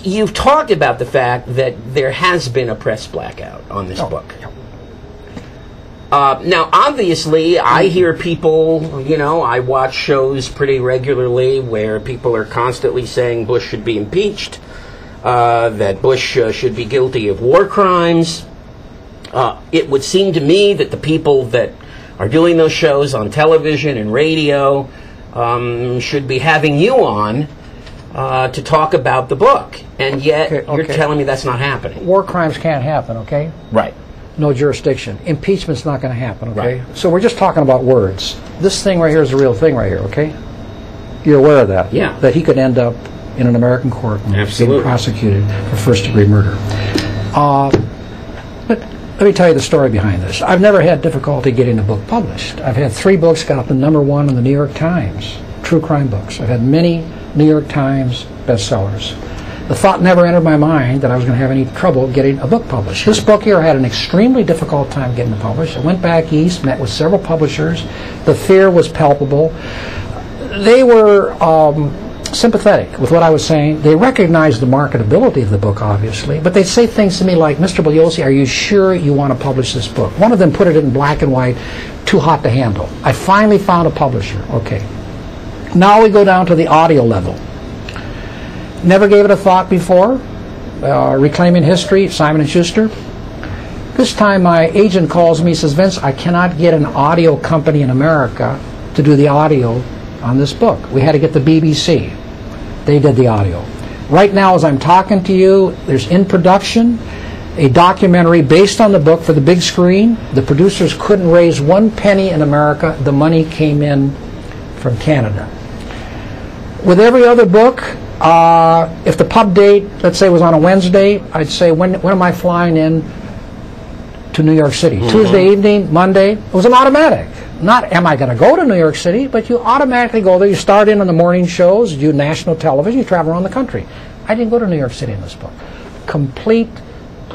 you've talked about the fact that there has been a press blackout on this book. Now, obviously, I hear people, you know, I watch shows pretty regularly where people are constantly saying Bush should be impeached, that Bush should be guilty of war crimes. It would seem to me that the people that are doing those shows on television and radio should be having you on to talk about the book. And yet, you're telling me that's not happening. War crimes can't happen, okay? Right. No jurisdiction. Impeachment's not going to happen, okay? Right. So we're just talking about words. This thing right here is the real thing right here, okay? You're aware of that? Yeah. That he could end up in an American court being prosecuted for first-degree murder. But let me tell you the story behind this. I've never had difficulty getting a book published. I've had 3 books got up to #1 in the New York Times, true crime books. I've had many New York Times bestsellers. The thought never entered my mind that I was going to have any trouble getting a book published. This book here, I had an extremely difficult time getting it published. I went back east, met with several publishers. The fear was palpable. They were sympathetic with what I was saying. They recognized the marketability of the book, obviously, but they'd say things to me like, Mr. Bugliosi, are you sure you want to publish this book? One of them put it in black and white, too hot to handle. I finally found a publisher. Okay. Now we go down to the audio level. Never gave it a thought before. Reclaiming History, Simon & Schuster. This time my agent calls me, says, Vince, I cannot get an audio company in America to do the audio on this book. We had to get the BBC. They did the audio. Right now, as I'm talking to you, there's in production a documentary based on the book for the big screen. The producers couldn't raise 1 penny in America. The money came in from Canada. With every other book, if the pub date, let's say, was on a Wednesday, I'd say, when am I flying in to New York City? Tuesday evening, Monday. It was an automatic. Not am I going to go to New York City, but you automatically go there. You start in on the morning shows, you do national television, you travel around the country. I didn't go to New York City in this book. Complete,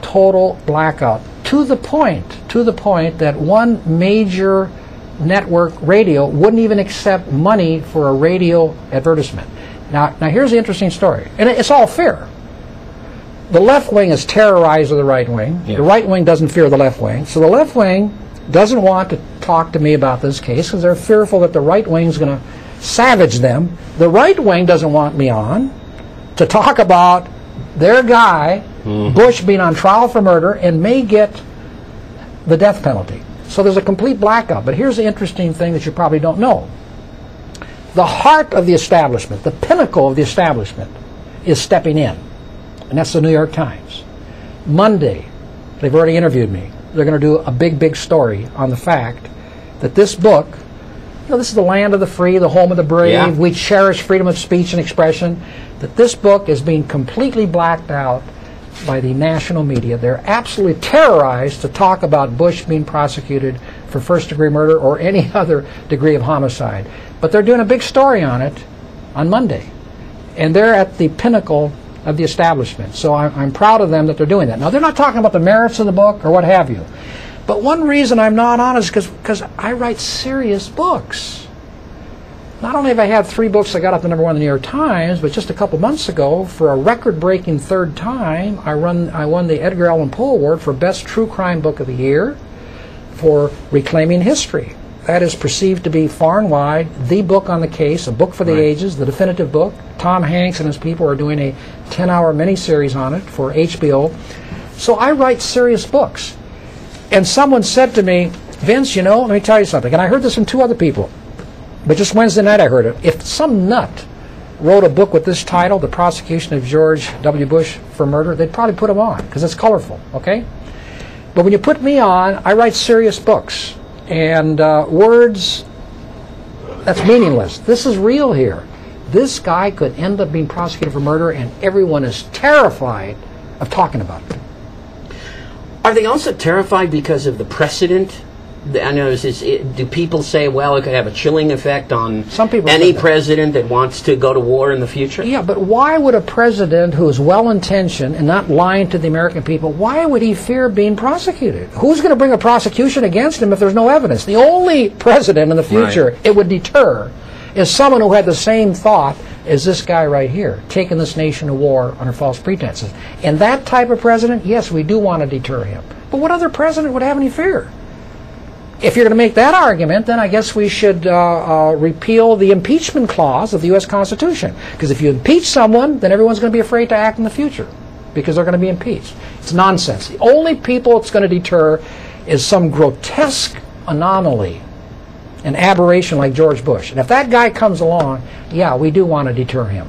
total blackout. To the point that one major network radio wouldn't even accept money for a radio advertisement. Now here's the interesting story, and it's all fair. The left wing is terrorized of the right wing. Yeah. The right wing doesn't fear the left wing. So the left wing doesn't want to talk to me about this case because they're fearful that the right wing is going to savage them. The right wing doesn't want me on to talk about their guy, Bush, being on trial for murder and may get the death penalty. So there's a complete blackout. But here's the interesting thing that you probably don't know. The heart of the establishment, the pinnacle of the establishment, is stepping in. And that's the New York Times. Monday, they've already interviewed me. They're going to do a big story on the fact that this book, you know, this is the land of the free, the home of the brave. Yeah. We cherish freedom of speech and expression. That this book is being completely blacked out by the national media. They're absolutely terrorized to talk about Bush being prosecuted for first-degree murder or any other degree of homicide. But they're doing a big story on it on Monday. And they're at the pinnacle of the establishment. So I'm proud of them that they're doing that. Now, they're not talking about the merits of the book or what have you. But one reason I'm not on is because I write serious books. Not only have I had 3 books that got up to #1 in the New York Times, but just a couple months ago, for a record-breaking 3rd time, I won the Edgar Allan Poe Award for Best True Crime Book of the Year for Reclaiming History. That is perceived to be far and wide the book on the case, a book for the ages, the definitive book. Tom Hanks and his people are doing a 10-hour miniseries on it for HBO. So I write serious books. And someone said to me, Vince, you know, let me tell you something. And I heard this from 2 other people. But just Wednesday night I heard it. If some nut wrote a book with this title, The Prosecution of George W. Bush for Murder, they'd probably put him on because it's colorful, okay? But when you put me on, I write serious books. And words, that's meaningless. This is real here. This guy could end up being prosecuted for murder, and everyone is terrified of talking about it. Are they also terrified because of the precedent? I know, do people say, well, it could have a chilling effect on any president that wants to go to war in the future? Yeah, but why would a president who is well-intentioned and not lying to the American people, why would he fear being prosecuted? Who's going to bring a prosecution against him if there's no evidence? The only president in the future it would deter is someone who had the same thought as this guy right here, taking this nation to war under false pretenses. And that type of president, yes, we do want to deter him. But what other president would have any fear? If you're going to make that argument, then I guess we should repeal the impeachment clause of the U.S. Constitution. Because if you impeach someone, then everyone's going to be afraid to act in the future because they're going to be impeached. It's nonsense. The only people it's going to deter is some grotesque anomaly, an aberration like George Bush. And if that guy comes along, yeah, we do want to deter him.